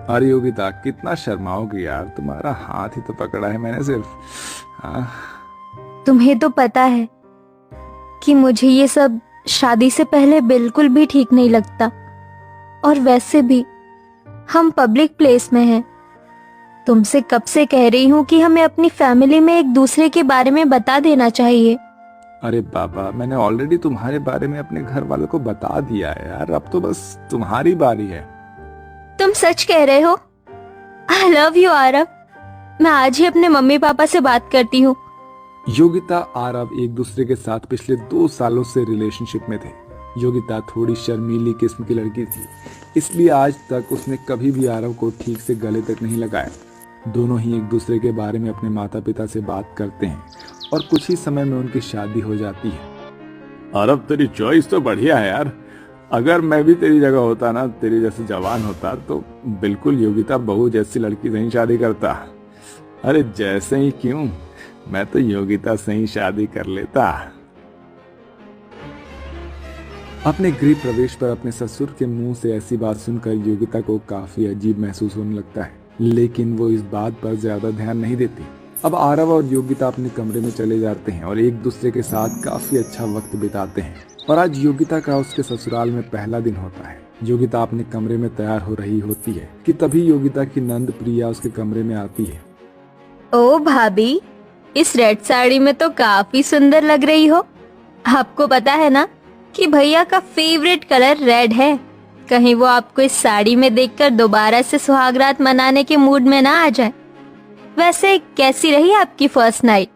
अरे योगिता, कितना शर्माओगी यार, तुम्हारा हाथ ही तो पकड़ा है मैंने सिर्फ। हाँ। तुम्हें तो पता है कि मुझे ये सब शादी से पहले बिल्कुल भी ठीक नहीं लगता। और वैसे भी हम पब्लिक प्लेस में हैं। तुमसे कब से कह रही हूँ कि हमें अपनी फैमिली में एक दूसरे के बारे में बता देना चाहिए। अरे बाबा, मैंने ऑलरेडी तुम्हारे बारे में अपने घर वालों को बता दिया है यार, अब तो बस तुम्हारी बारी है। तुम सच कह रहे हो? I love you Aarav. मैं आज ही अपने मम्मी पापा से बात करती हूँ। योगिता आरव एक दूसरे के साथ पिछले 2 सालों से रिलेशनशिप में थे। योगिता थोड़ी शर्मीली किस्म की लड़की थी, इसलिए आज तक उसने कभी भी आरव को ठीक से गले तक नहीं लगाया। दोनों ही एक दूसरे के बारे में अपने माता पिता से बात करते हैं और कुछ ही समय में उनकी शादी हो जाती है। आरव, तेरी चॉइस तो बढ़िया है यार। अगर मैं भी तेरी जगह होता ना, तेरी जैसे जवान होता, तो बिल्कुल योगिता बहू जैसी लड़की से ही शादी करता। अरे जैसे ही क्यों, मैं तो योगिता से ही शादी कर लेता। अपने गृह प्रवेश पर अपने ससुर के मुंह से ऐसी बात सुनकर योगिता को काफी अजीब महसूस होने लगता है, लेकिन वो इस बात पर ज्यादा ध्यान नहीं देती। अब आरव और योगिता अपने कमरे में चले जाते हैं और एक दूसरे के साथ काफी अच्छा वक्त बिताते हैं। और आज योगिता का उसके ससुराल में पहला दिन होता है। योगिता अपने कमरे में तैयार हो रही होती है कि तभी योगिता की नंद प्रिया उसके कमरे में आती है। ओ भाभी, इस रेड साड़ी में तो काफी सुंदर लग रही हो। आपको पता है ना कि भैया का फेवरेट कलर रेड है। कहीं वो आपको इस साड़ी में देखकर दोबारा से सुहागरात मनाने के मूड में ना आ जाए। वैसे कैसी रही आपकी फर्स्ट नाइट?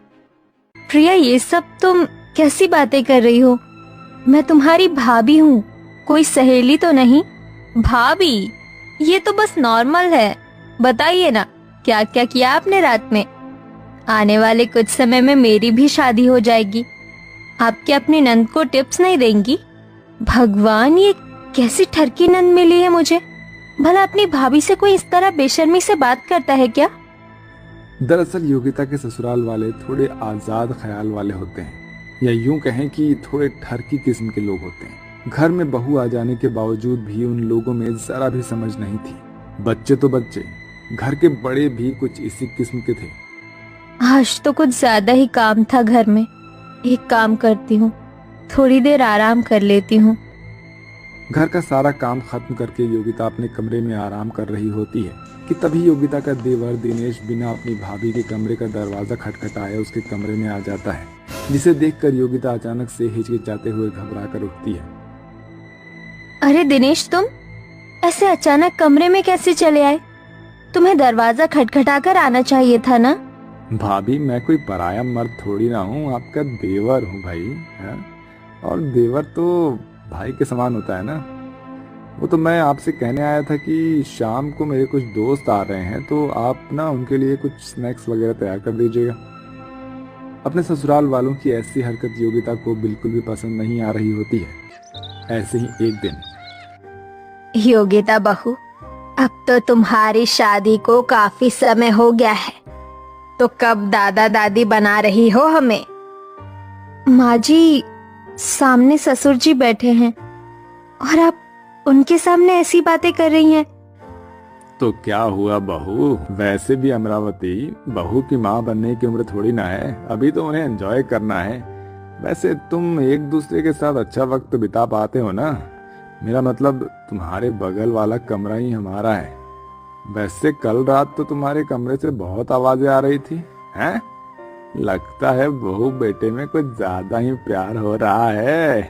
प्रिया, ये सब तुम कैसी बातें कर रही हो? मैं तुम्हारी भाभी हूँ, कोई सहेली तो नहीं। भाभी, ये तो बस नॉर्मल है। बताइए ना, क्या क्या किया आपने रात में? आने वाले कुछ समय में मेरी भी शादी हो जाएगी। आप क्या अपनी नंद को टिप्स नहीं देंगी? भगवान, ये कैसी ठरकी नंद मिली है मुझे। भला अपनी भाभी से कोई इस तरह बेशर्मी से बात करता है क्या? दरअसल योगिता के ससुराल वाले थोड़े आजाद ख्याल वाले होते हैं, या यूं कहें कि थोड़े ठरकी किस्म के लोग होते हैं। घर में बहू आ जाने के बावजूद भी उन लोगों में जरा भी समझ नहीं थी। बच्चे तो बच्चे, घर के बड़े भी कुछ इसी किस्म के थे। आज तो कुछ ज्यादा ही काम था घर में। एक काम करती हूँ, थोड़ी देर आराम कर लेती हूँ। घर का सारा काम खत्म करके योगिता अपने कमरे में आराम कर रही होती है कि तभी योगिता का देवर दिनेश बिना अपनी भाभी के कमरे का दरवाजा खटखटाए उसके कमरे में आ जाता है, जिसे देखकर योगिता अचानक से हिचकिचाते हुए घबरा कर उठती है। अरे दिनेश, तुम ऐसे अचानक कमरे में कैसे चले आए? तुम्हें दरवाजा खटखटा कर आना चाहिए था ना। भाभी, मैं कोई पराया मर्द थोड़ी ना हूँ, आपका देवर हूँ भाई है? और देवर तो भाई के समान होता है ना। वो तो मैं आपसे कहने आया था कि शाम को मेरे कुछ दोस्त आ रहे हैं, तो आप ना उनके लिए कुछ स्नैक्स वगैरह तैयार कर दीजिएगा। अपने ससुराल वालों की ऐसी हरकत योगिता को बिल्कुल भी पसंद नहीं आ रही होती है। ऐसे ही एक दिन, योगिता बहू, अब तो तुम्हारी शादी को काफी समय हो गया है, तो कब दादा दादी बना रही हो हमें? माँ जी, सामने ससुर जी बैठे हैं और आप उनके सामने ऐसी बातें कर रही हैं। तो क्या हुआ बहू, वैसे भी अमरावती बहू की माँ बनने की उम्र थोड़ी ना है, अभी तो उन्हें एंजॉय करना है। वैसे तुम एक दूसरे के साथ अच्छा वक्त बिता पाते हो ना। मेरा मतलब, तुम्हारे बगल वाला कमरा ही हमारा है। वैसे कल रात तो तुम्हारे कमरे से बहुत आवाजें आ रही थी, हैं? लगता है बहू बेटे में कुछ ज्यादा ही प्यार हो रहा है।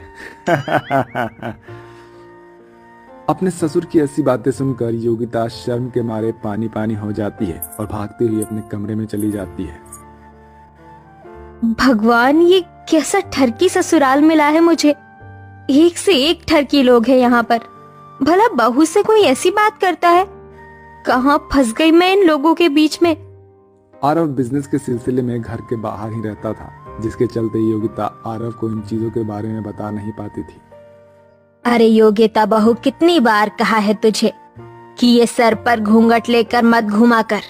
अपने ससुर की ऐसी बातें सुनकर योगिता शर्म के मारे पानी पानी हो जाती है और भागते हुए अपने कमरे में चली जाती है। भगवान, ये कैसा ठरकी ससुराल मिला है मुझे। एक से एक ठरकी लोग हैं यहाँ पर। भला बहू से कोई ऐसी बात करता है? कहाँ फंस गई मैं इन लोगों के बीच में। आरव बिजनेस के सिलसिले में घर के बाहर ही रहता था, जिसके चलते योगिता आरव को इन चीजों के बारे में बता नहीं पाती थी। अरे योगिता बहू, कितनी बार कहा है तुझे कि ये सर पर घूंघट लेकर मत घुमा कर।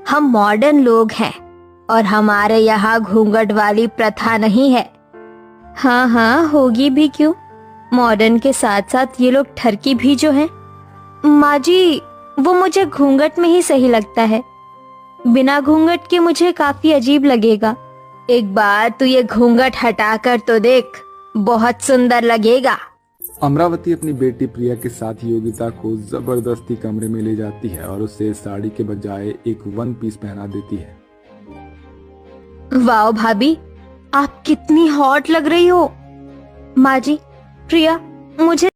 हम मॉडर्न लोग हैं और हमारे यहाँ घूंघट वाली प्रथा नहीं है। हाँ हाँ, होगी भी क्यों। मॉडर्न के साथ साथ ये लोग ठरकी भी जो हैं। माँ जी, वो मुझे घूंघट में ही सही लगता है। बिना घूंघट के मुझे काफी अजीब लगेगा। एक बार तू ये घूंघट हटाकर तो देख, बहुत सुंदर लगेगा। अमरावती अपनी बेटी प्रिया के साथ योगिता को जबरदस्ती कमरे में ले जाती है और उसे साड़ी के बजाय एक वन पीस पहना देती है। वाओ भाभी, आप कितनी हॉट लग रही हो। माँ जी, प्रिया मुझे